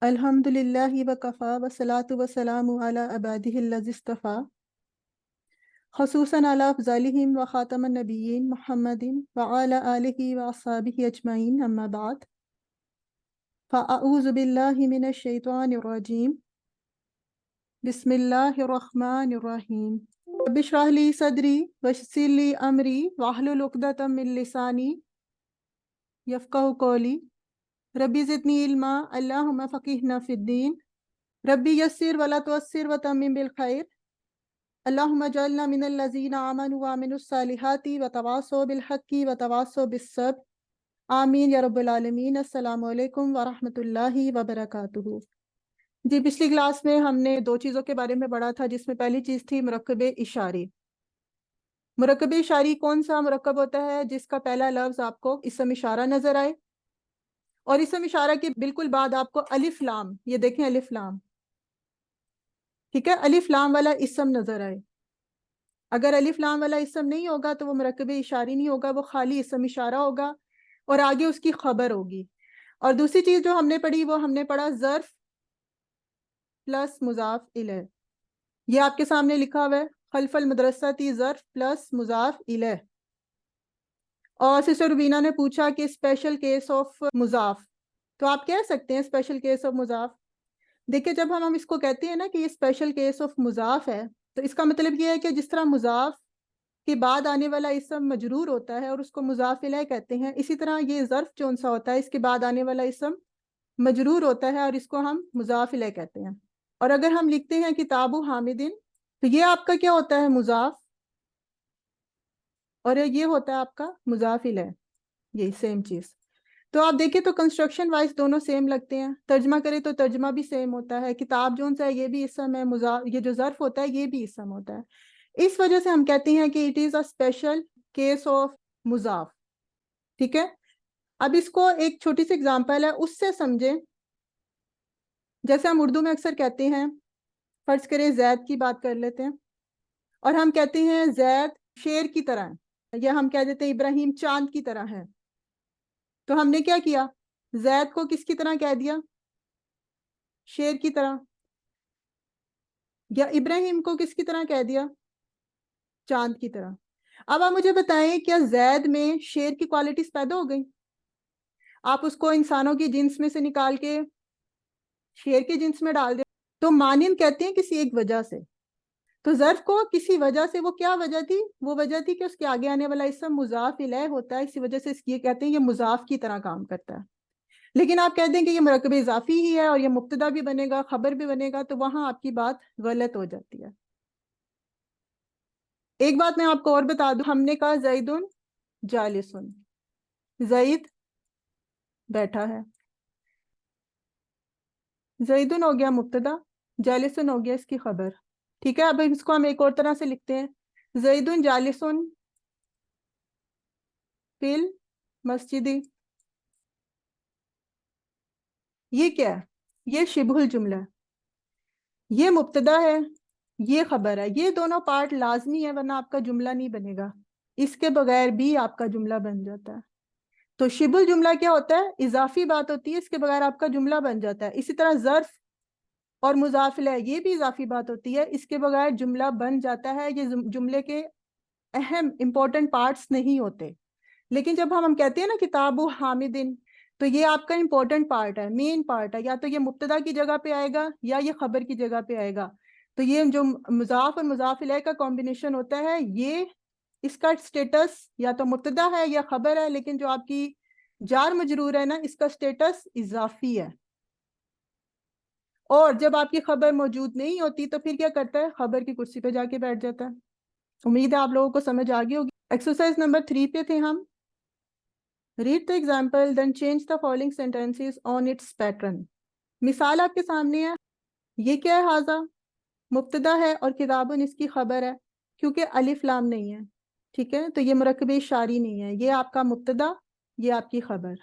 الحمدللہ وکفا والصلاۃ والسلام علی عبادہ الذی اصطفیٰ خصوصاً علی افضلہم وخاتم النبیین محمد وعلی آلہ واصحابہ اجمعین اما بعد فاعوذ باللہ من الشیطان الرجیم بسم اللہ الرحمن الرحیم رب اشرح لی صدری ویسر لی امری واحلل عقدۃ من لسانی یفقہوا قولی ربی زدنی علما اللہم فقہنا فی الدین ربی یسر ولا تعسر وتمم بالخیر اللہم اجعلنا من الذین آمنوا وعملوا الصالحات وتواصوا بالحق وتواصوا بالصبر آمین یا رب العالمین۔ السلام علیکم ورحمۃ اللہ وبرکاتہ۔ جی پچھلی کلاس میں ہم نے دو چیزوں کے بارے میں پڑھا تھا، جس میں پہلی چیز تھی مرکب اشاری۔ مرکب اشاری کون سا مرکب ہوتا ہے؟ جس کا پہلا لفظ آپ کو اسم اشارہ نظر آئے اور اسم اشارہ کے بالکل بعد آپ کو الف لام، یہ دیکھیں الف لام، ٹھیک ہے، الف لام والا اسم نظر آئے۔ اگر الف لام والا اسم نہیں ہوگا تو وہ مرکب اشاری نہیں ہوگا، وہ خالی اسم اشارہ ہوگا اور آگے اس کی خبر ہوگی۔ اور دوسری چیز جو ہم نے پڑھی وہ ہم نے پڑھا ظرف پلس مضاف الیہ، یہ آپ کے سامنے لکھا ہوا ہے، خلف المدرسہ ظرف پلس مضاف الیہ۔ اور سسٹر روبینہ نے پوچھا کہ اسپیشل کیس آف مضاف، تو آپ کہہ سکتے ہیں اسپیشل کیس آف مضاف۔ دیکھیں جب ہم اس کو کہتے ہیں نا کہ یہ اسپیشل کیس آف مضاف ہے، تو اس کا مطلب یہ ہے کہ جس طرح مضاف کے بعد آنے والا اسم مجرور ہوتا ہے اور اس کو مضاف الیہ کہتے ہیں، اسی طرح یہ ظرف جون سا ہوتا ہے، اس کے بعد آنے والا اسم مجرور ہوتا ہے اور اس کو ہم مضاف الیہ کہتے ہیں۔ اور اگر ہم لکھتے ہیں کتاب حامدن، تو یہ آپ کا کیا ہوتا ہے؟ مضاف، اور یہ ہوتا ہے آپ کا مضاف الیہ، یہی سیم چیز۔ تو آپ دیکھیں تو کنسٹرکشن وائز دونوں سیم لگتے ہیں، ترجمہ کرے تو ترجمہ بھی سیم ہوتا ہے، کتاب جون سا ہے یہ بھی اسم ہے، یہ جو ظرف ہوتا ہے یہ بھی اسم ہوتا ہے۔ اس وجہ سے ہم کہتے ہیں کہ it is a special case of مضاف، ٹھیک ہے۔ اب اس کو ایک چھوٹی سی اگزامپل ہے اس سے سمجھیں، جیسے ہم اردو میں اکثر کہتے ہیں، فرض کریں زید کی بات کر لیتے ہیں، اور ہم کہتے ہیں زید شیر کی طرح ہے، یا ہم کہہ دیتے ہیں ابراہیم چاند کی طرح ہے، تو ہم نے کیا کیا؟ زید کو کس کی طرح کہہ دیا؟ شیر کی طرح۔ یا ابراہیم کو کس کی طرح کہہ دیا؟ چاند کی طرح۔ اب آپ مجھے بتائیں کیا زید میں شیر کی کوالٹیز پیدا ہو گئی؟ آپ اس کو انسانوں کی جنس میں سے نکال کے شیر کی جنس میں ڈال دیں تو مانند کہتے ہیں کسی ایک وجہ سے، تو ظرف کو کسی وجہ سے، وہ کیا وجہ تھی؟ وہ وجہ تھی کہ اس کے آگے آنے والا اسم مضاف الیہ ہوتا ہے، اسی وجہ سے یہ کہتے ہیں یہ مضاف کی طرح کام کرتا ہے۔ لیکن آپ کہہ دیں کہ یہ مرکب اضافی ہی ہے اور یہ مبتدا بھی بنے گا خبر بھی بنے گا، تو وہاں آپ کی بات غلط ہو جاتی ہے۔ ایک بات میں آپ کو اور بتا دوں، ہم نے کہا زیدن جالسن، زید بیٹھا ہے، زیدن ہو گیا مبتدا، جالسن ہو گیا اس کی خبر، ٹھیک ہے۔ اب اس کو ہم ایک اور طرح سے لکھتے ہیں، زیدن جالسن فی المسجد، یہ کیا ہے؟ یہ شبہ الجملہ ہے، یہ مبتدا ہے، یہ خبر ہے، یہ دونوں پارٹ لازمی ہے ورنہ آپ کا جملہ نہیں بنے گا، اس کے بغیر بھی آپ کا جملہ بن جاتا ہے۔ تو شبہ الجملہ کیا ہوتا ہے؟ اضافی بات ہوتی ہے، اس کے بغیر آپ کا جملہ بن جاتا ہے۔ اسی طرح ظرف اور مضاف الیہ یہ بھی اضافی بات ہوتی ہے، اس کے بغیر جملہ بن جاتا ہے، یہ جملے کے اہم امپورٹنٹ پارٹس نہیں ہوتے۔ لیکن جب ہم کہتے ہیں نا کتاب حامدن، تو یہ آپ کا امپورٹنٹ پارٹ ہے، مین پارٹ ہے، یا تو یہ مبتدا کی جگہ پہ آئے گا یا یہ خبر کی جگہ پہ آئے گا۔ تو یہ جو مضاف اور مضاف الیہ کا کمبینیشن ہوتا ہے، یہ اس کا سٹیٹس یا تو مبتدا ہے یا خبر ہے، لیکن جو آپ کی جار مجرور ہے نا، اس کا سٹیٹس اضافی ہے۔ اور جب آپ کی خبر موجود نہیں ہوتی تو پھر کیا کرتا ہے؟ خبر کی کرسی پہ جا کے بیٹھ جاتا ہے۔ امید ہے آپ لوگوں کو سمجھ آ گئی ہوگی۔ ایکسرسائز نمبر 3 پہ تھے ہم۔ Read the example, then change the following sentences on its pattern. مثال آپ کے سامنے ہے، یہ کیا ہے؟ حاضہ مبتدا ہے اور کتابن اس کی خبر ہے، کیونکہ الف لام نہیں ہے، ٹھیک ہے، تو یہ مرکب اشاری نہیں ہے، یہ آپ کا مبتدا، یہ آپ کی خبر۔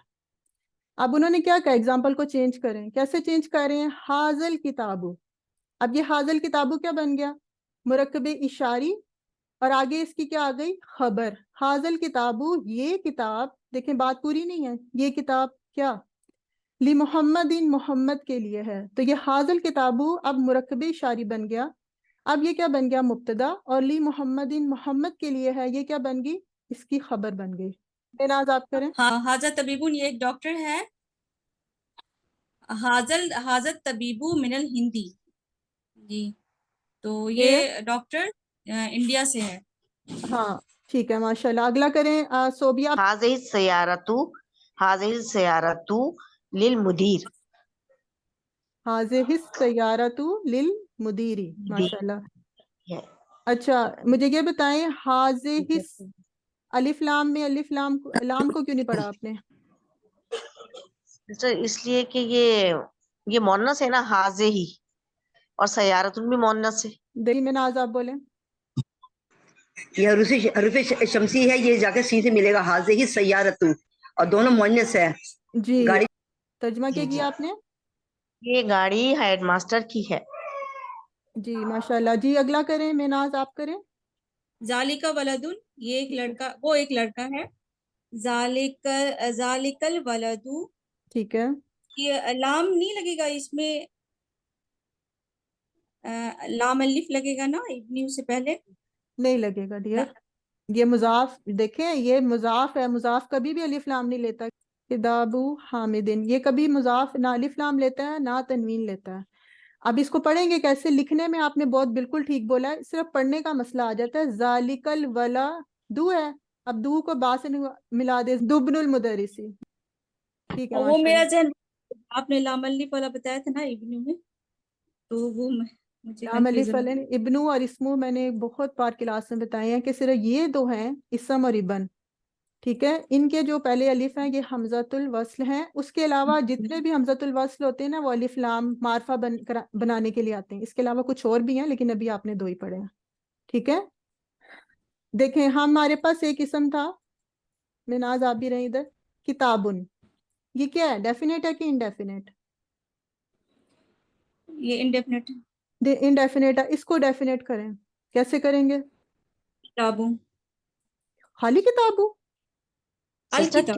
اب انہوں نے کیا کہا؟ ایگزامپل کو چینج کریں، کیسے چینج کر رہے ہیں؟ حاضل کتابو، اب یہ حاضل کتابو کیا بن گیا؟ مرکب اشاری، اور آگے اس کی کیا آ گئی؟ خبر۔ حاضل کتابو، یہ کتاب، دیکھیں بات پوری نہیں ہے، یہ کتاب کیا؟ لی محمد محمد کے لیے ہے، تو یہ حاضل کتابو اب مرکب اشاری بن گیا. اب یہ کیا بن گیا؟ مبتدا. اور لی محمد محمد کے لیے ہے، یہ کیا بن گئی؟ اس کی خبر بن گئی. ناز آپ کریں. ہاں حاضر طبیبون یہ ایک ڈاکٹر ہے. حاضر طبیبو من الہندی، جی تو یہ ڈاکٹر انڈیا سے ہے. ہاں ٹھیک ہے ماشاء اللہ. اگلا کریں صوبیہ. هذه السيارة للمدير. حاضر السیارۃ للمدیری، ماشاء اللہ. ہے. اچھا مجھے یہ بتائیں، حاضر الف لام میں الف لام کو کیوں نہیں پڑھا آپ نے؟ سر اس لیے کہ یہ مونس ہے نا، حاضے ہی، اور سیارتن بھی مونس ہے. دیکھیے میں ناز آپ بولیں. یہ حروف شمسی ہے، یہ جا کے سی سے ملے گا، حاضر ہی سیارت، اور دونوں مؤنث ہے. جی گاڑی ترجمہ کیا جی جی کیا آپ نے؟ یہ گاڑی ہیڈ ماسٹر کی ہے. جی ماشاء اللہ. جی اگلا کریں، میں ناز آپ کریں. ذالک ولدن یہ ایک لڑکا، وہ ایک لڑکا ہے. ذالک الولد، ٹھیک ہے. یہ لام نہیں لگے گا اس میں، لام الف لگے گا نا ابنی سے پہلے؟ نہیں لگے گا ڈیئر. یہ مضاف، دیکھیں یہ مضاف ہے، مضاف کبھی بھی الف لام نہیں لیتا. کتابو حامدن یہ کبھی مضاف نہ الف لام لیتا ہے نہ تنوین لیتا ہے. اب اس کو پڑھیں گے کیسے؟ لکھنے میں آپ نے بہت بالکل ٹھیک بولا ہے، صرف پڑھنے کا مسئلہ آ جاتا ہے. ذالک الولا دو ہے، اب دو کو با سے ملا دے، دبن المدرسی. ٹھیک ہے اور وہ ماشاء میرا اللہ. ذہن، آپ نے لام الف والا بتایا تھا نا ابنی میں، تو وہ مجھے لام الف کنفیوژن. والے ابنو اور اسمو میں نے بہت بار کلاس میں بتایا ہے کہ صرف یہ دو ہیں، اسم اور ابن. ٹھیک ہے، ان کے جو پہلے الف ہیں یہ حمزۃ الوصل ہیں. اس کے علاوہ جتنے بھی حمزۃ الوصل ہوتے ہیں نا وہ الف لام معرفہ بنانے کے لیے آتے ہیں. اس کے علاوہ کچھ اور بھی ہیں لیکن ابھی آپ نے دو ہی پڑھے ہیں. ٹھیک ہے، دیکھیں ہمارے پاس ایک اسم تھا، میں ناز آپ بھی رہے ادھر، کتابن. یہ کیا ہے؟ ڈیفینیٹ ہے کہ انڈیفینیٹ؟ یہ انڈیفینٹ ہے. انڈیفینیٹ ہے. اس کو ڈیفینیٹ کریں، کیسے کریں گے؟ کتابوں، خالی کتابوں. الکتاب،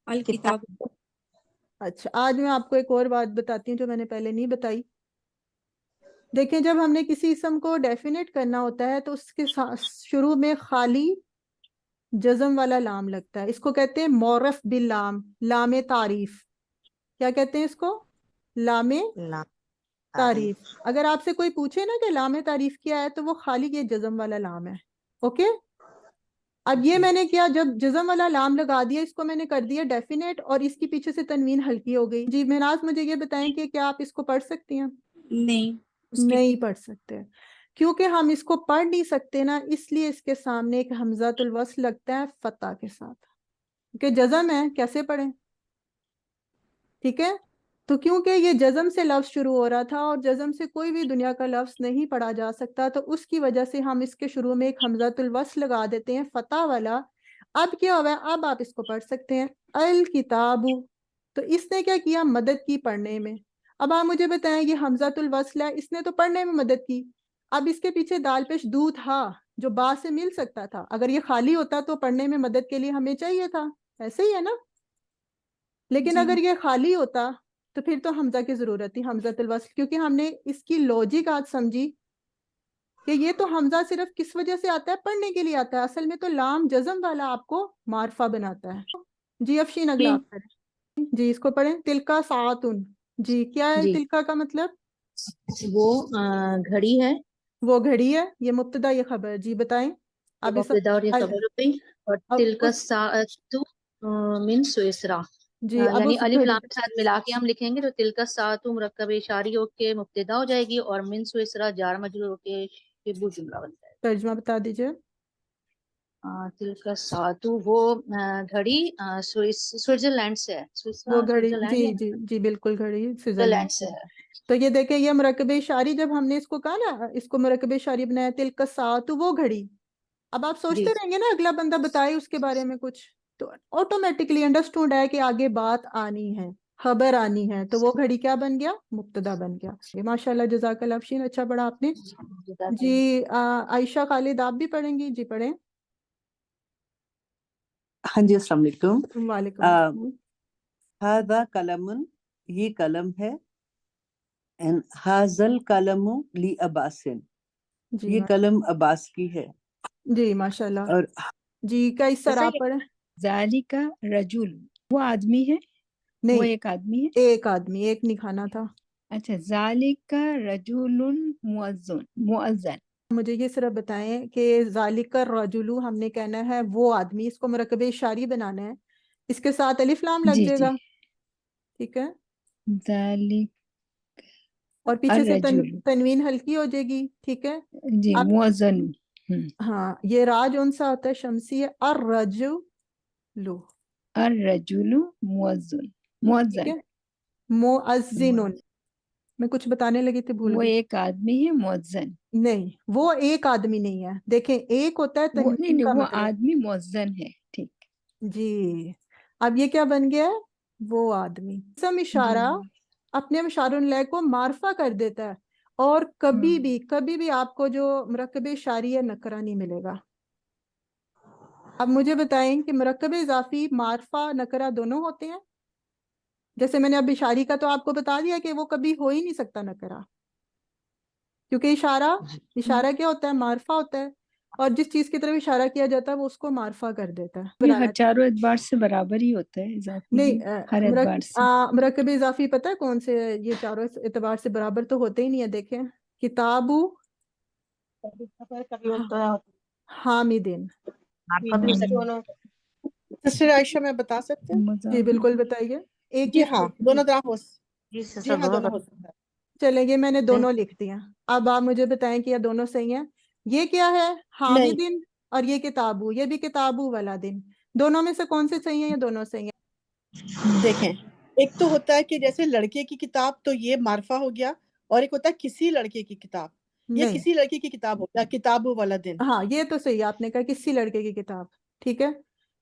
الکتاب. اچھا آج میں آپ کو ایک اور بات بتاتی ہوں جو میں نے پہلے نہیں بتائی. دیکھیں جب ہم نے کسی اسم کو ڈیفینیٹ کرنا ہوتا ہے تو اس کے شروع میں خالی جزم والا لام لگتا ہے. اس کو کہتے ہیں معرف باللام، لام تعریف. کیا کہتے ہیں اس کو؟ لام تعریف. اگر آپ سے کوئی پوچھے نا کہ لام تعریف کیا ہے تو وہ خالی یہ جزم والا لام ہے. اوکے، اب یہ میں نے کیا، جب جزم والا لام لگا دیا اس کو میں نے کر دیا ڈیفینیٹ، اور اس کی پیچھے سے تنوین ہلکی ہو گئی. جی مہناز مجھے یہ بتائیں کہ کیا آپ اس کو پڑھ سکتی ہیں؟ نہیں اس کی نہیں پڑھ سکتے، کیونکہ ہم اس کو پڑھ نہیں سکتے نا، اس لیے اس کے سامنے ایک حمزۃ الوصل لگتا ہے فتح کے ساتھ، کیونکہ جزم ہے، کیسے پڑھیں؟ ٹھیک ہے، تو کیونکہ یہ جزم سے لفظ شروع ہو رہا تھا اور جزم سے کوئی بھی دنیا کا لفظ نہیں پڑھا جا سکتا، تو اس کی وجہ سے ہم اس کے شروع میں ایک حمزۃ الوصل لگا دیتے ہیں فتح والا. اب کیا ہوا ہے؟ اب آپ اس کو پڑھ سکتے ہیں الکتاب. تو اس نے کیا کیا؟ مدد کی پڑھنے میں. اب آپ مجھے بتائیں یہ حمزۃ الوصل ہے، اس نے تو پڑھنے میں مدد کی. اب اس کے پیچھے دال پیش دو تھا جو با سے مل سکتا تھا، اگر یہ خالی ہوتا تو پڑھنے میں مدد کے لیے ہمیں چاہیے تھا، ایسے ہی ہے نا. لیکن جی اگر یہ خالی ہوتا تو پھر تو حمزہ کی ضرورت تھی، حمزۃ الوصل، کیونکہ ہم نے اس کی لوجک آج سمجھی کہ یہ تو حمزہ صرف کس وجہ سے آتا ہے؟ پڑھنے کے لیے آتا ہے. اصل میں تو لام جزم والا آپ کو معرفہ بناتا ہے. جی افشین اگلا آپ کریں. جی اس کو پڑھیں. تلکا ساعتن. جی کیا ہے جی تلکا کا مطلب؟ وہ گھڑی ہے، وہ گھڑی ہے، یہ مبتدا یہ خبر. جی بتائیں. یہ اب اس مبتدا اور یہ خبر ہو گئی. اور تل کا ساعت من سویسرا، جی اب یعنی اس الف گھڑی لام کے ساتھ ملا کے ہم لکھیں گے تو تل کا ساعت مرکب اشاری ہو کے مبتدا ہو جائے گی، اور من سویسرا جار مجرور ہو کے شبہ جملہ بن جائے ترجمہ بتا دیجئے. گا. تل کا ساعت وہ گھڑی سوئٹزرلینڈ سے ہے. وہ سوئسرا گھڑی، سوئٹزرلینڈ جی یا جی جی بالکل، گھڑی سوئٹزرلینڈ سوئٹزرلینڈ سے سے. ہے. تو یہ دیکھیں یہ مرکب اشاری جب ہم نے اس کو کہا نا، اس کو مرکب اشاری بنایا تلک ساعت وہ گھڑی. اب آپ جی سوچتے رہیں گے نا اگلا بندہ بتائے اس کے بارے میں کچھ، تو آٹومیٹکلی انڈرسٹوڈ ہے کہ آگے بات آنی ہے، خبر آنی ہے، تو وہ گھڑی کیا بن گیا؟ مبتدا بن گیا. ماشاء اللہ جزاک اللہ افشین، اچھا پڑھا آپ نے. جی عائشہ خالد آپ بھی پڑھیں گی؟ جی پڑھیں. ہاں جی السلام علیکم. وعلیکم السلام. هذا قلم یہ قلم ہے، حاضل قلم لی عباسن، جی یہ قلم عباس کی ہے. جی ماشاءاللہ. اور جی کئی سر آپ پڑھیں. ذالک رجل، وہ آدمی ہے، وہ نہیں، ایک آدمی ہے. ایک آدمی، ایک نہیں کھانا تھا. اچھا، ذالک رجل مؤذن. مجھے یہ صرف بتائیں کہ ذالک الرجل ہم نے کہنا ہے وہ آدمی، اس کو مرکب اشاری بنانا ہے، اس کے ساتھ الف لام لگ جی جائے جی، گا. ٹھیک ہے، ذالک اور پیچھے سے الرجل، تنوین ہلکی ہو جائے گی. ٹھیک ہے. جی اب مؤذن. ہاں، یہ راج انسا ہوتا ہے، شمسی ہے. الرجل، الرجل مؤذن، ٹھیک مؤذن، ہے. مؤذن، میں کچھ بتانے لگی تھی بھول وہ گئی. ایک آدمی ہے مؤذن. نہیں، وہ ایک آدمی نہیں ہے. دیکھیں، ایک ہوتا ہے وہ نہیں تنوین نہیں، کا وہ مطلب. آدمی مؤذن ہے. ٹھیک. جی، اب یہ کیا بن گیا ہے؟ وہ آدمی. اسم اشارہ جی. اپنے اشار اللہ کو معرفہ کر دیتا ہے، اور کبھی بھی آپ کو جو مرکب اشاری ہے نکرہ نہیں ملے گا. اب مجھے بتائیں کہ مرکب اضافی معرفہ نکرہ دونوں ہوتے ہیں؟ جیسے میں نے اب اشاری کا تو آپ کو بتا دیا کہ وہ کبھی ہو ہی نہیں سکتا نکرہ، کیونکہ اشارہ کیا ہوتا ہے؟ معرفہ ہوتا ہے، اور جس چیز کی طرف اشارہ کیا جاتا ہے وہ اس کو معرفہ کر دیتا ہے. یہ ہر چاروں اعتبار سے برابر ہی ہوتا ہے، اضافی بھی نہیں، ہر اعتبار سے. مرکب اضافی پتہ ہے کون سے؟ یہ چاروں اعتبار سے برابر تو ہوتے ہی نہیں ہے. دیکھیں، کتاب حامدین. سسٹر عائشہ میں بتا سکتے ہیں؟ جی مضاف. بالکل بتائیے. ایک جی ہی ہاں، دونوں طرح ہو جی جی سسٹر ہاں، دونوں دونوں ہو سکتا ہے. چلیں، یہ میں نے دونوں لکھ دیا. اب آپ مجھے بتائیں کہ یہ دونوں صحیح ہیں. یہ کیا ہے؟ حامدین، اور یہ کتابو، یہ بھی کتابو والا دن. دونوں میں سے کون سے صحیح ہیں؟ یہ دونوں صحیح ہیں. دیکھیں، ایک تو ہوتا ہے کہ جیسے لڑکے کی کتاب تو یہ معرفہ ہو گیا، اور ایک ہوتا ہے کسی لڑکے کی کتاب. یہ نہیں، کسی لڑکی کی کتاب ہوتا ہے، کتاب والا دن. ہاں یہ تو صحیح آپ نے کہا کسی لڑکے کی کتاب. ٹھیک ہے.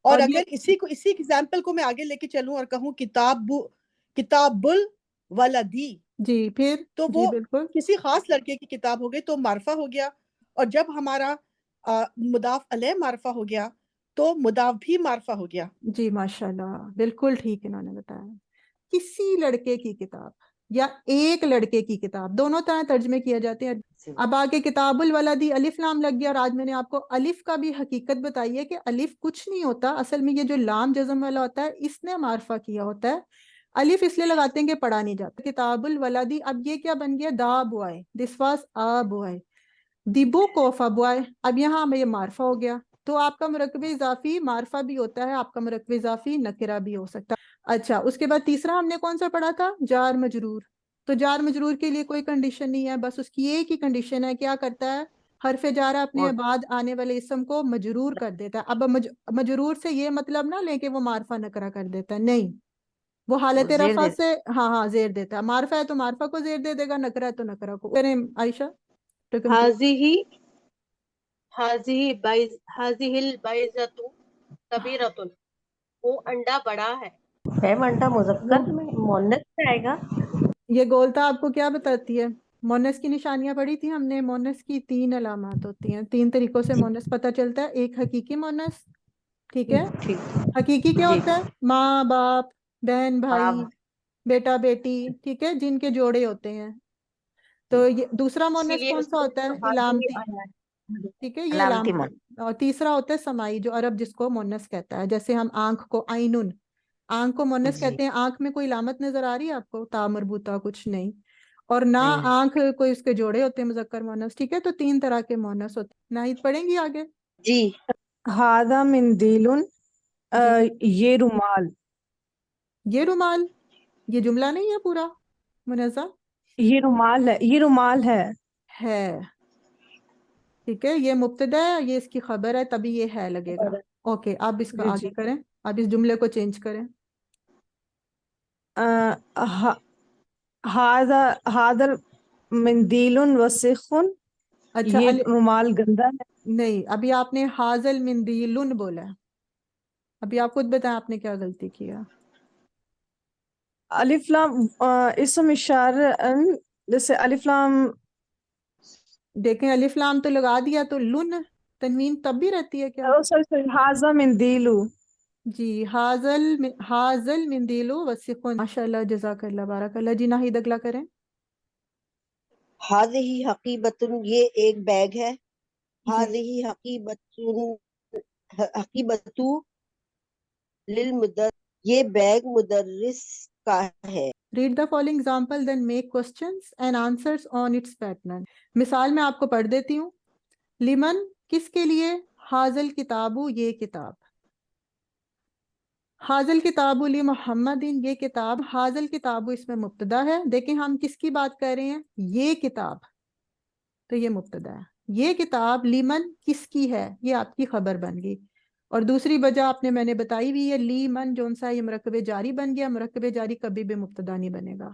اور یہ اگر اسی ایگزامپل کو میں آگے لے کے چلوں اور کہوں کتاب الولدی، جی پھر تو جی وہ بالکل. کسی خاص لڑکے کی کتاب ہو گئی تو معرفہ ہو گیا. اور جب ہمارا مضاف علیہ معرفہ ہو گیا تو مضاف بھی معرفہ ہو گیا. جی ماشاءاللہ، بالکل ٹھیک انہوں نے بتایا. کسی لڑکے کی کتاب یا ایک لڑکے کی کتاب، دونوں طرح ترجمے کیے جاتے ہیں. اب آگے کتاب الولدی الف لام لگ گیا، اور آج میں نے آپ کو الف کا بھی حقیقت بتائی ہے کہ الف کچھ نہیں ہوتا اصل میں. یہ جو لام جزم والا ہوتا ہے اس نے معرفہ کیا ہوتا ہے. الف اس لیے لگاتے ہیں کہ پڑھا نہیں جاتا. کتاب الولدی، اب یہ کیا بن گیا؟ The boy, this was a boy, the book of a boy. اب یہاں میں یہ معرفہ ہو گیا. تو آپ کا مرکب اضافی معرفہ بھی ہوتا ہے، آپ کا مرکب اضافی نکرہ بھی ہو سکتا ہے. اچھا، اس کے بعد تیسرا ہم نے کون سا پڑھا تھا؟ جار مجرور. تو جار مجرور کے لیے کوئی کنڈیشن نہیں ہے، بس اس کی ایک ہی کنڈیشن ہے. کیا کرتا ہے؟ حرف جارہ اپنے بعد آنے والے اسم کو مجرور کر دیتا ہے. اب مجرور سے یہ مطلب نہ لیں کہ وہ معرفہ نکرہ کر دیتا ہے، نہیں، وہ حالت رفع سے ہاں زیر دیتا ہے. معرفہ ہے تو معرفہ کو زیر دے دے گا، نکرہ ہے تو نکرہ کو. کریں عائشہ. هذه البیضۃ کبیرۃ، وہ انڈا بڑا ہے. انڈا مذکر میں مؤنث میں آئے گا. یہ گولتا آپ کو کیا بتاتی ہے؟ مونس کی نشانیاں پڑھی تھی ہم نے. مونس کی 3 علامات ہوتی ہیں، 3 طریقوں سے مونس پتہ چلتا ہے. ایک حقیقی مونس، ٹھیک ہے. حقیقی کیا ہوتا ہے؟ ماں باپ، بہن بھائی، بیٹا بیٹی، ٹھیک ہے، جن کے جوڑے ہوتے ہیں. تو یہ دوسرا اسی مونس لیے کون اس سا کو ہوتا ہے؟ حاضی علامتی، ٹھیک ہے، یہ علامتی علامتی. اور تیسرا ہوتا ہے سمائی، جو عرب جس کو مونس کہتا ہے. جیسے ہم آنکھ کو عینن، آنکھ کو مونس جی کہتے ہیں. آنکھ میں کوئی علامت نظر آ رہی ہے آپ کو؟ تا مربوطہ کچھ نہیں. اور نہ نہیں. آنکھ کوئی اس کے جوڑے ہوتے ہیں مذکر مونس. ٹھیک ہے، تو 3 طرح کے مونس ہوتے ہیں. ناہید پڑھیں گی آگے؟ جی. ہاذا مندیل، جی، یہ رومال. یہ رومال، یہ جملہ نہیں ہے پورا منزہ یہ رومال ہے، یہ رومال ہے. ہے. ٹھیک ہے، یہ مبتدا ہے، یہ اس کی خبر ہے، تبھی یہ ہے لگے گا. اوکے، اب اس کا جی آگے کریں. اب اس جملے کو چینج کریں. ہاذا مندیل وسخ، اچھا یہ رومال گندا ہے. نہیں، ابھی آپ نے حاضل مندیلن بولا ہے. ابھی آپ خود بتائیں آپ نے کیا غلطی کیا. الف لام اسم اشارہ، جیسے الف لام. دیکھیں الف لام تو لگا دیا، تو لن تنوین تب بھی رہتی ہے کیا؟ سوری ہاذا مندیل. جی حاضل مندیلو وسیقن ماشاءاللہ جزاک اللہ بارک اللہ. جی ناہید اگلا کریں. هذه حقیبۃ، یہ ایک بیگ ہے. جی هذه حقیبۃ للمدرس، یہ بیگ مدرس کا ہے. read the following example then make questions and answers on its pattern. مثال میں آپ کو پڑھ دیتی ہوں. لمن کس کے لیے، حاضل کتابو یہ کتاب، حاضل کتابو لی محمد یہ کتاب، حاضل کتابو اس میں مبتدا ہے. دیکھیں ہم کس کی بات کر رہے ہیں، یہ کتاب، تو یہ مبتدا ہے. یہ کتاب لیمن کس کی ہے، یہ آپ کی خبر بن گئی. اور دوسری وجہ آپ نے میں نے بتائی ہوئی ہے، لیمن جون سا یہ مرکب جاری بن گیا. مرکب جاری کبھی بھی مبتدا نہیں بنے گا.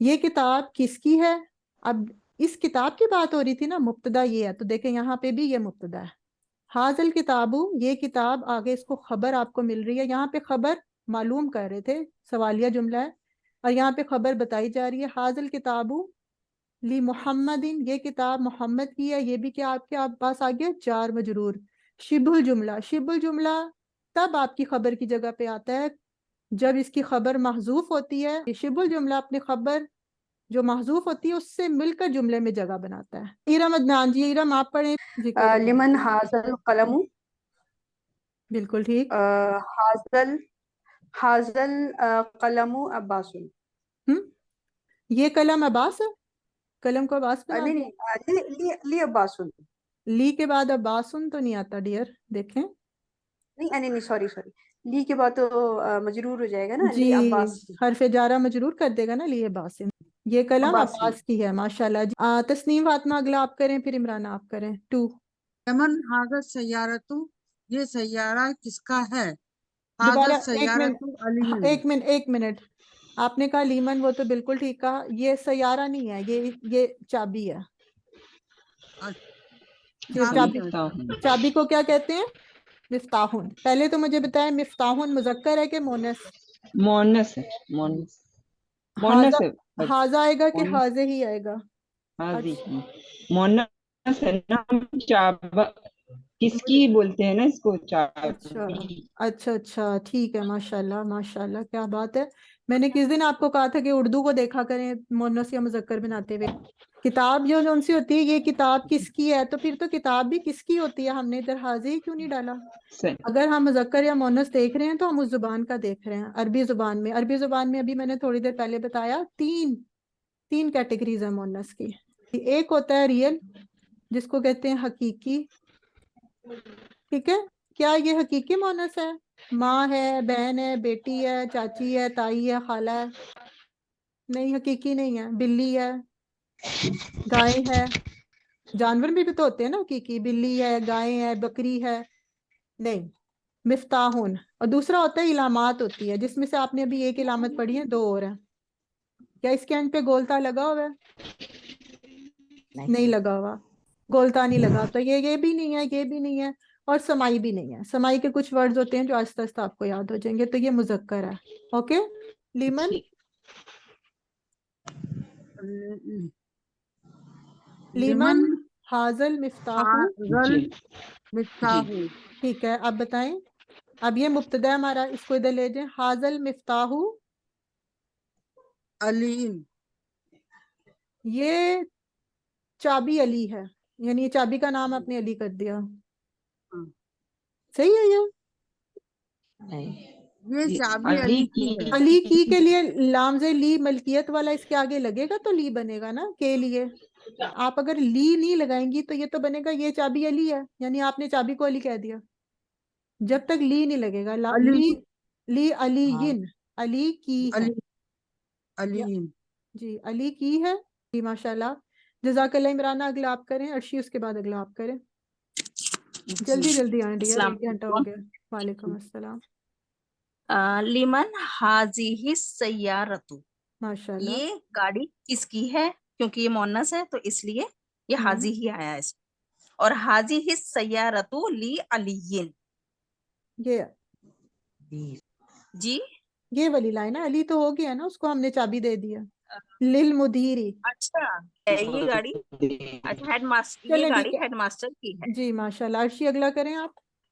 یہ کتاب کس کی ہے، اب اس کتاب کی بات ہو رہی تھی نا، مبتدا یہ ہے، تو دیکھیں یہاں پہ بھی یہ مبتدا ہے. حاضل کتابو یہ کتاب، آگے اس کو خبر آپ کو مل رہی ہے. یہاں پہ خبر معلوم کر رہے تھے، سوالیہ جملہ ہے، اور یہاں پہ خبر بتائی جا رہی ہے. حاضل کتابو لی محمد یہ کتاب محمد کی ہے. یہ بھی کیا آپ کے پاس آ گیا، جار مجرور. شبہ الجملہ، شبہ الجملہ تب آپ کی خبر کی جگہ پہ آتا ہے جب اس کی خبر محذوف ہوتی ہے. شبہ الجملہ اپنی خبر جو محذوف ہوتی ہے اس سے مل کر جملے میں جگہ بناتا ہے. ارم عدنان جی، ارم آپ پڑھیں. جی کریں. لمن حاضل قلم، بالکل ٹھیک. حاضل قلم عباس. یہ قلم عباس ہے، قلم کو عباس بنا نہیں دیا. نہیں، لی عباس. لی کے بعد عباسن تو نہیں آتا ڈیئر، دیکھیں. نہیں سوری لی کے بعد تو مجرور ہو جائے گا نا، جی لی عباس. حرف جارہ مجرور کر دے گا نا، لی عباس. یہ قلم عباس عباس کی ہے. ماشاءاللہ جی. تسنیم فاطمہ اگلا آپ کریں، پھر عمران آپ کریں. 2. یمن حاضر سیارتو، یہ سیارہ کس کا ہے. دوبارہ حاضر سیارتو علی. ایک منٹ. آپ نے کہا لیمن، وہ تو بالکل ٹھیک کہا. یہ سیارہ نہیں ہے، یہ چابی ہے. چابی کو کیا کہتے ہیں، مفتاحن. پہلے تو مجھے بتائیں مفتاحن مذکر ہے کہ مونس. مونس ہے، مونس ہے. حاضہ آئے گا کہ حاضے ہی آئے گا. مونس ہے نا. کس کی بولتے ہیں نا اس کو، اچھا ٹھیک ہے. ماشاءاللہ ماشاءاللہ، کیا بات ہے. میں نے کس دن آپ کو کہا تھا کہ اردو کو دیکھا کریں مونس یا مذکر بناتے ہوئے. کتاب جو کون سی ہوتی ہے، یہ کتاب کس کی ہے، تو پھر تو کتاب بھی کس کی ہوتی ہے. ہم نے ادھر حاضر ہی کیوں نہیں ڈالا. اگر ہم مذکر یا مونس دیکھ رہے ہیں تو ہم اس زبان کا دیکھ رہے ہیں. عربی زبان میں ابھی میں نے تھوڑی دیر پہلے بتایا تین کیٹیگریز ہیں مونس کی. ایک ہوتا ہے ریئل، جس کو کہتے ہیں حقیقی. ٹھیک ہے، کیا یہ حقیقی مونس ہے، ماں ہے، بہن ہے، بیٹی ہے، چاچی ہے، تائی ہے، خالہ ہے. نہیں، حقیقی نہیں ہے. بلی ہے، گائے ہے. جانور بھی تو ہوتے ہیں نا حقیقی، بلی ہے، گائے ہے، بکری ہے. نہیں. مفتاحن. اور دوسرا ہوتا ہے علامات ہوتی ہے، جس میں سے آپ نے ابھی ایک علامت پڑھی ہے، 2 اور ہیں. کیا اس کے اینڈ پہ گولتا لگا ہوا ہے؟ نہیں لگا ہوا، گولتا نہیں لگا. تو یہ بھی نہیں ہے، یہ بھی نہیں ہے، اور سمائی بھی نہیں ہے. سمائی کے کچھ ورڈز ہوتے ہیں جو آہستہ آہستہ آپ کو یاد ہو جائیں گے. تو یہ مذکر ہے. اوکے. لیمن لیمن حاضل مفتاح. ٹھیک ہے، اب بتائیں. اب یہ مبتدا ہمارا، اس کو ادھر لے جائیں. حاضل مفتاح علی. یہ چابی علی ہے، یعنی یہ چابی کا نام اپنے علی کر دیا. صحیح ہے یہ چابی علی کی ہے. علی کی کے لیے لامز لی ملکیت والا اس کے آگے لگے گا تو لی بنے گا نا، کے لیے. آپ اگر لی نہیں لگائیں گی تو یہ تو بنے گا یہ چابی علی ہے، یعنی آپ نے چابی کو علی کہہ دیا. جب تک لی نہیں لگے گا. لی علی کی ہے. جی علی کی ہے. جی ماشاءاللہ جزاک اللہ. عمرانہ اگلا آپ کریں. عرشی اس کے بعد اگلا آپ کریں. جلدی آئیں ڈیئر، 1 گھنٹہ ہو گیا. وعلیکم السلام. لیمن حاضی سیارتو، ماشاءاللہ. یہ گاڑی کس کی ہے، کیونکہ یہ مونس ہے تو اس لیے یہ حاضی ہی آیا اس میں. اور حاضی سیارتو لی علیین. جی یہ والی لائن ہے، علی تو ہو گیا نا، اس کو ہم نے چابی دے دیا. للمدیری. اچھا یہ گاڑی، اچھا ہیڈ ماسٹر، یہ گاڑی ہیڈ ماسٹر کی ہے. جی ماشاءاللہ. عرشی اگلا کریں آپ.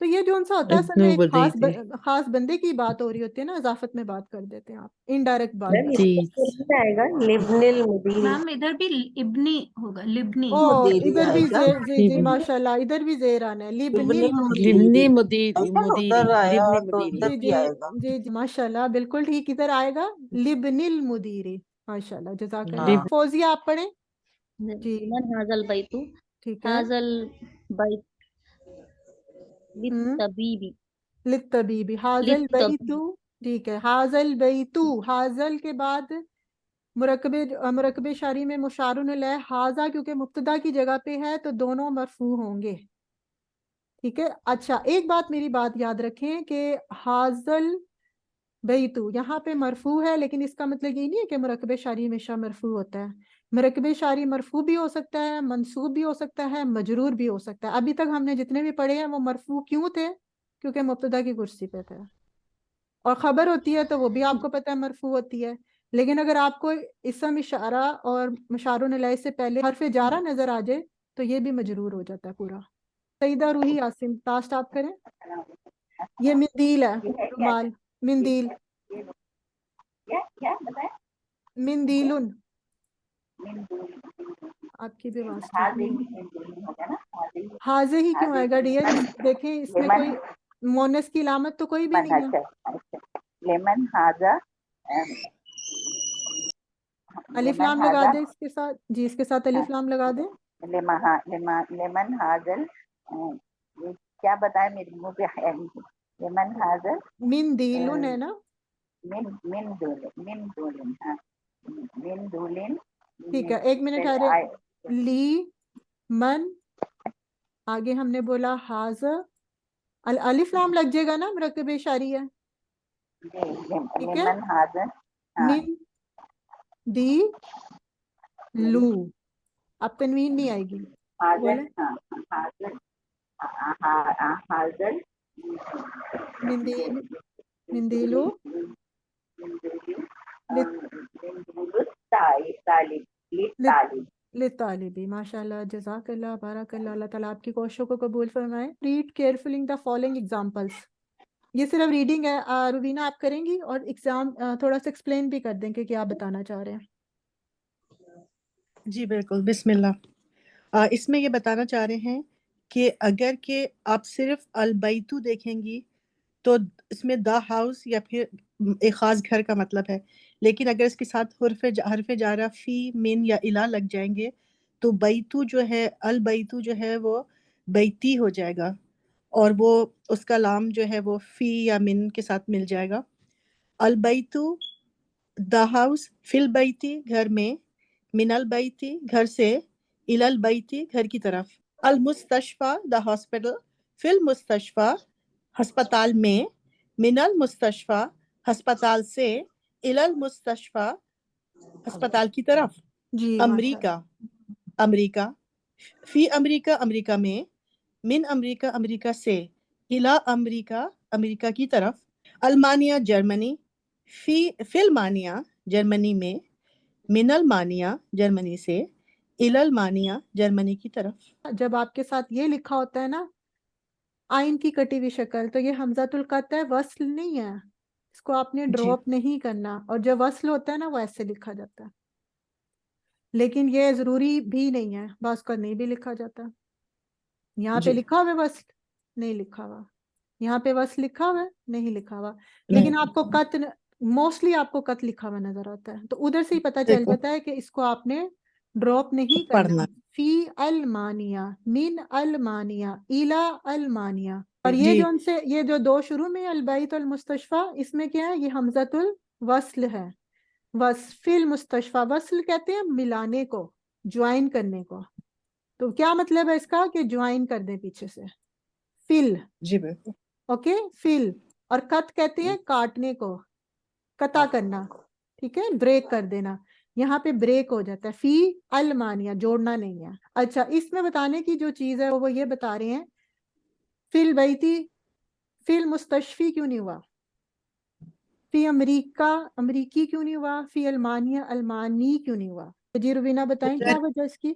تو یہ جو ان سا ہوتا ہے اصل میں ایک ابن خاص بندے کی بات ہو رہی ہوتی ہے نا، اضافت میں بات کر دیتے ہیں آپ، انڈائریکٹ بات میم کر اس جی کو کیا آئے گا لبن المدیر میم ادھر بھی ابنی ہوگا، لبنی او مدیری ادھر آئے بھی گا جی ماشاء اللہ ادھر بھی زیر آنا ہے، لبن لبن المدیر، لبنی المدیر ادھر آیا لبنی تو مدیری ادھر بھی آئے گا. جی ماشاء اللہ بالکل ٹھیک، ادھر آئے گا لبن المدیری، ماشاء اللہ جزاک اللہ. ہاں فوزیہ آپ پڑھیں. جی من هذا البيت ٹھیک ہے. هذا البيت للطبيب للطبیبی حاضل بیتو، ٹھیک ہے. حاضل بیتو، حاضل کے بعد مرکب شرعی میں مشار الیہ حاضہ کیونکہ مبتدا کی جگہ پہ ہے تو دونوں مرفوع ہوں گے. ٹھیک ہے. اچھا ایک بات میری بات یاد رکھیں کہ حاضل بیتو یہاں پہ مرفوع ہے، لیکن اس کا مطلب یہ نہیں ہے کہ مرکب شرعی ہمیشہ مرفوع ہوتا ہے. مرکب شرعی مرفوع بھی ہو سکتا ہے، منصوب بھی ہو سکتا ہے، مجرور بھی ہو سکتا ہے. ابھی تک ہم نے جتنے بھی پڑھے ہیں وہ مرفوع کیوں تھے؟ کیونکہ مبتدا کی کرسی پہ تھے. اور خبر ہوتی ہے تو وہ بھی آپ کو پتہ ہے مرفوع ہوتی ہے. لیکن اگر آپ کو اسم اشارہ اور مشار الیہ سے پہلے حرف جارہ نظر آ جائے تو یہ بھی مجرور ہو جاتا ہے پورا. سیدہ روحی عاصم تاسٹ آپ کریں. یہ مندیل ہے، رومال، مندیل، مندیلن. آپ کی بھی آواز ٹھیک نہیں. حاضر ہی کیوں آئے گا ڈیئر؟ دیکھیں اس میں کوئی مونس کی علامت تو کوئی بھی نہیں ہے. لیمن حاضہ الف لام لگا دیں اس کے ساتھ. جی اس کے ساتھ الف لام لگا دیں. لیمن حاضل کیا بتائے میرے منہ پہ ہے نہیں. لیمن حاضل مندیلن ہے نا. من دولن ہاں من دولن. ٹھیک ہے ایک منٹ ٹھہرے. لی من آگے ہم نے بولا حاضر، الف لام لگ جائے گا نا، مرکب اشاری ہے. ٹھیک ہے. لیمن حاضل من دی لو، اب تنوین نہیں آئے گی. حاضل بولیں حاضل حاضل مندیلو لطالبی. ماشاء اللہ جزاک اللہ بارک اللہ. اللہ تعالیٰ آپ کی کوششوں کو قبول فرمائے. Read carefully the following examples. یہ صرف ریڈنگ ہے. روبینہ آپ کریں گی اور ایگزام تھوڑا سا ایکسپلین بھی کر دیں کہ کیا بتانا چاہ رہے ہیں. جی بالکل. بسم اللہ. اس میں یہ بتانا چاہ رہے ہیں کہ اگر کہ آپ صرف البیتو دیکھیں گی تو اس میں دا ہاؤس یا پھر ایک خاص گھر کا مطلب ہے، لیکن اگر اس کے ساتھ حرف جارہ فی من یا الا لگ جائیں گے تو بیتو جو ہے البیتو جو ہے وہ بیتی ہو جائے گا، اور وہ اس کا لام جو ہے وہ فی یا من کے ساتھ مل جائے گا. البیتو دا ہاؤس، فی البیتی گھر میں، من البیتی گھر سے، الی البیتی گھر کی طرف. المستشفی دا ہاسپٹل، فی المستشفی ہسپتال میں، من المستشفی ہسپتال سے، الی المستشفی ہسپتال کی طرف. جی امریکہ امریکہ، فی امریکہ امریکہ میں، من امریکہ امریکہ سے، الی امریکہ امریکہ کی طرف. المانیہ جرمنی، فی المانیہ جرمنی میں، من المانیہ جرمنی سے، الی المانیہ جرمنی کی طرف. جب آپ کے ساتھ یہ لکھا ہوتا ہے نا آئین کی کٹی ہوئی شکل تو یہ حمزۃ القطع ہے، وصل نہیں ہے. اس کو آپ نے ڈراپ نہیں کرنا، اور جب وصل ہوتا ہے نا وہ ایسے لکھا جاتا ہے. لیکن یہ ضروری بھی نہیں ہے، بعض کا نہیں بھی لکھا جاتا. یہاں پہ لکھا ہوا ہے وصل، نہیں لکھا ہوا. یہاں پہ وصل لکھا ہوا ہے، نہیں لکھا ہوا. لیکن آپ کو قط موسٹلی آپ کو قط لکھا ہوا نظر آتا ہے، تو ادھر سے ہی پتہ چل جاتا ہے کہ اس کو آپ نے ڈراپ نہیں کرنا. فی المانیہ، من المانیہ، الی المانیہ. اور یہ جو دو شروع میں البیت المستشفی، اس میں کیا ہے؟ یہ حمزۃ الوصل ہے. فی المستشفی وصل کہتے ہیں ملانے کو، جوائن کرنے کو. تو کیا مطلب ہے اس کا؟ کہ جوائن کر دیں پیچھے سے. فل، جی بالکل. اوکے فل. اور قط کہتے ہیں کاٹنے کو، قطع کرنا. ٹھیک ہے، بریک کر دینا. یہاں پہ بریک ہو جاتا ہے. فی المانیہ جوڑنا نہیں ہے. اچھا اس میں بتانے کی جو چیز ہے وہ یہ بتا رہے ہیں فی البیتی، فی المستشفی کیوں نہیں ہوا؟ فی امریکہ امریکی کیوں نہیں ہوا؟ فی المانیہ المانی کیوں نہیں ہوا؟ جی روبینہ بتائیں کیا وجہ اس کی؟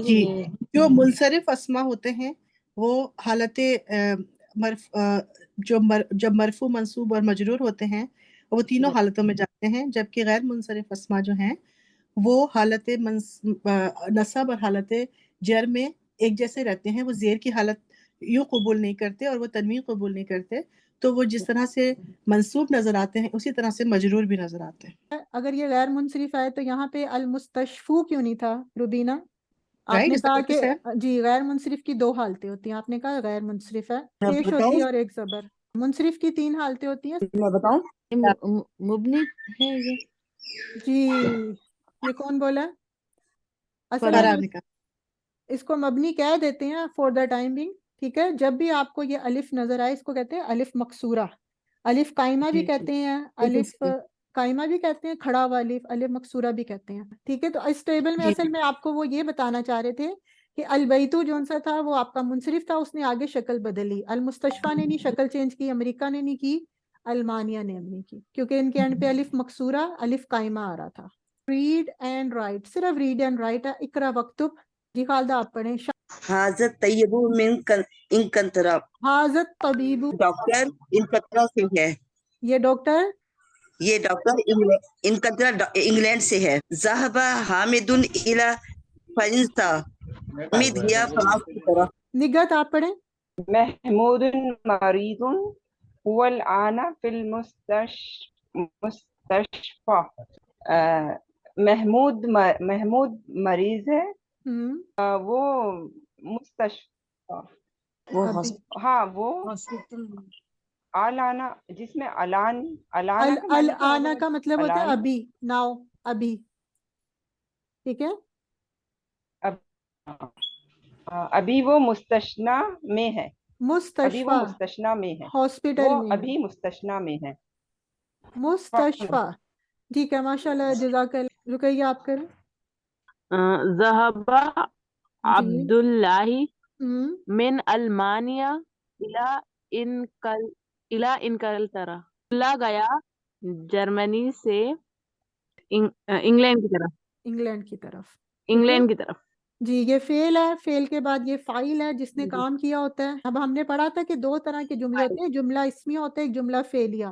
جی جو منصرف اسما ہوتے ہیں وہ حالت جب مرفوع منصوب اور مجرور ہوتے ہیں وہ تینوں حالتوں میں جاتے ہیں، جبکہ غیر منصرف اسما جو ہیں وہ حالت نصب اور حالت جر میں ایک جیسے رہتے ہیں. وہ زیر کی حالت یوں قبول نہیں کرتے اور وہ تنوین قبول نہیں کرتے، تو وہ جس طرح سے منصوب نظر آتے ہیں اسی طرح سے مجرور بھی نظر آتے ہیں. اگر یہ غیر منصرف ہے تو یہاں پہ المستشفو کیوں نہیں تھا روبینہ؟ آپ نے کہا کہ جی غیر منصرف کی دو حالتیں ہوتی ہیں، آپ نے کہا غیر منصرف ہے، پیش ہوتی ہے اور ایک زبر. منصرف کی تین حالتیں ہوتی ہیں. میں بتاؤں مبنی ہے یہ. جی یہ کون بولا؟ اصل میں اس کو مبنی کہہ دیتے ہیں فور دا ٹائم بینگ، ٹھیک ہے. جب بھی آپ کو یہ الف نظر آئے اس کو کہتے ہیں الف مکسورہ. الف قائمہ بھی کہتے ہیں، الف قائمہ بھی کہتے ہیں، کھڑا ہوا الف، الف مکسورہ بھی کہتے ہیں، ٹھیک ہے. تو اس ٹیبل میں اصل میں آپ کو وہ یہ بتانا چاہ رہے تھے کہ البیتو جون سا تھا وہ آپ کا منصرف تھا، اس نے آگے شکل بدلی. المستشفیٰ نے نہیں شکل چینج کی، امریکہ نے نہیں کی، المانیہ نے نہیں کی، کیونکہ ان کے اینڈ پہ الف مکسورہ الف قائمہ آ رہا تھا. ریڈ اینڈ رائٹ، صرف ریڈ اینڈ رائٹ ہے. اقرا وقتب. جی خالدہ آپ پڑھیں. حاضت طیبو ان کنترا، حاضت طبیبو، ڈاکٹر ان کنترا سے ہے. یہ ڈاکٹر ان کنترا انگلینڈ سے ہے. ذهب حامد الى فرنسا، حامد گیا فرانس کی طرف. نگت آپ پڑھیں. محمود مریض هو الآن في المستشفى. محمود مریض ہے، وہ مستشفى، ہاں وہ آلانا، جس میں الانا کا مطلب ہوتا ہے ابھی، ناؤ، ابھی، ٹھیک ہے. ابھی وہ مستثنا میں ہے، مستشفیٰ، مستثنا میں ہے، ہاسپٹل میں، ابھی مستثنا میں ہے. مستشفیٰ، ٹھیک ہے. ماشاء اللہ، جزاک اللہ. رقیہ آپ کریں. ذهب عبد الله من المانیا الى انگلترا. عبداللہ گیا جرمنی سے انگلینڈ کی طرف. انگلینڈ کی طرف، انگلینڈ کی طرف. جی یہ فعل ہے، فعل کے بعد یہ فاعل ہے جس نے کام کیا ہوتا ہے. اب ہم نے پڑھا تھا کہ دو طرح کے جملے ہوتے ہیں، جملہ اسمیہ ہوتا ہے، ایک جملہ فعلیہ.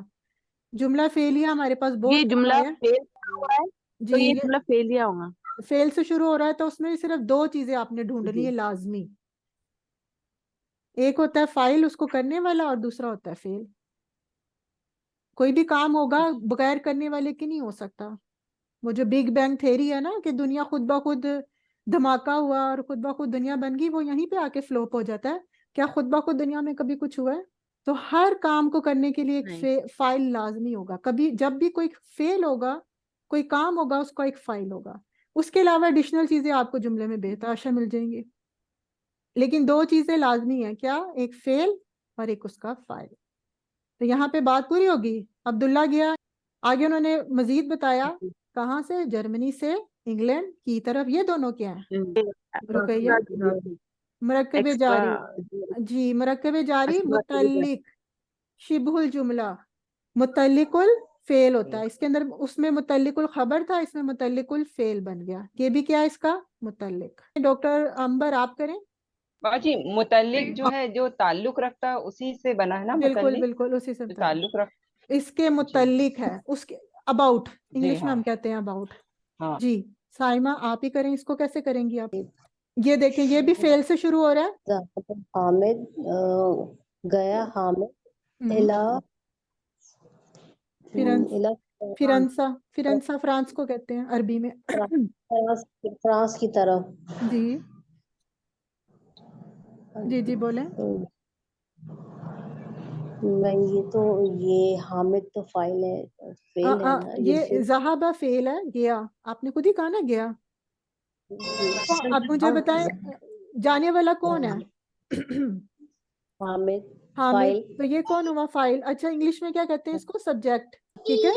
جملہ فعلیہ ہمارے پاس یہ جملہ فعل ہوا ہے تو جی یہ جملہ فعلیہ ہوگا. فعل سے شروع ہو رہا ہے تو اس میں صرف دو چیزیں آپ نے ڈھونڈنی ہے لازمی. ایک ہوتا ہے فاعل اس کو کرنے والا، اور دوسرا ہوتا ہے فعل. کوئی بھی کام ہوگا بغیر کرنے والے کی نہیں ہو سکتا. وہ جو بگ بینگ تھیری ہے نا کہ دنیا خود بخود دھماکہ ہوا اور خود بخود دنیا بن گئی، وہ یہیں پہ آ کے فلوپ ہو جاتا ہے. کیا خود بخود دنیا میں کبھی کچھ ہوا ہے؟ تو ہر کام کو کرنے کے لیے ایک فاعل لازمی ہوگا. کبھی جب بھی کوئی فعل ہوگا، کوئی کام ہوگا، اس کا ایک فاعل ہوگا. اس کے علاوہ ایڈیشنل چیزیں آپ کو جملے میں بے تحاشا مل جائیں گی، لیکن دو چیزیں لازمی ہیں. کیا؟ ایک فعل اور ایک اس کا فاعل. تو یہاں پہ بات پوری ہوگی. عبداللہ گیا، آگے انہوں نے مزید بتایا کہاں سے؟ جرمنی سے انگلینڈ کی طرف. یہ دونوں کیا ہیں؟ رقیہ مرکب جاری. جی مرکب جاری متعلق شبہ الجملہ، متعلق الفعل ہوتا ہے. اس کے اندر اس میں متعلق الخبر تھا، اس میں متعلق الفعل بن گیا. یہ بھی کیا ہے اس کا متعلق. ڈاکٹر امبر آپ کریں. باجی متعلق جو ہے جو تعلق رکھتا ہے اسی سے بنا ہے نا. بالکل بالکل اسی سے تعلق رکھ، اس کے متعلق ہے، اس کے اباؤٹ، انگلش میں ہم کہتے ہیں اباؤٹ. جی سائمہ آپ ہی کریں. اس کو کیسے کریں گی آپ؟ یہ دیکھیں یہ بھی فعل سے شروع ہو رہا ہے. حامد گیا، حامد فرنسا، فرنسا فرانس کو کہتے ہیں عربی میں. فرانس کی طرف. جی جی جی بولیں. یہ حامد تو فاعل ہے، فعل ہے نا. یہ ذہب فعل ہے، گیا آپ نے خود ہی کہا نا گیا. اب مجھے بتائیں جانے والا کون ہے؟ حامد. حامد. تو یہ کون ہوا؟ فاعل. اچھا انگلش میں کیا کہتے ہیں اس کو؟ سبجیکٹ. ٹھیک ہے.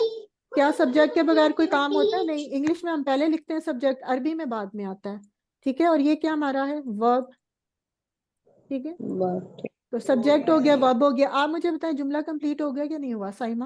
کیا سبجیکٹ کے بغیر کوئی کام ہوتا ہے؟ نہیں. انگلش میں ہم پہلے لکھتے ہیں سبجیکٹ، عربی میں بعد میں آتا ہے. ٹھیک ہے. اور یہ کیا ہمارا ہے؟ ورب. ٹھیک ہے. تو سبجیکٹ ہو گیا، ورب ہو گیا. آپ مجھے بتائیں جملہ کمپلیٹ ہو گیا کہ نہیں ہوا؟ سائمہ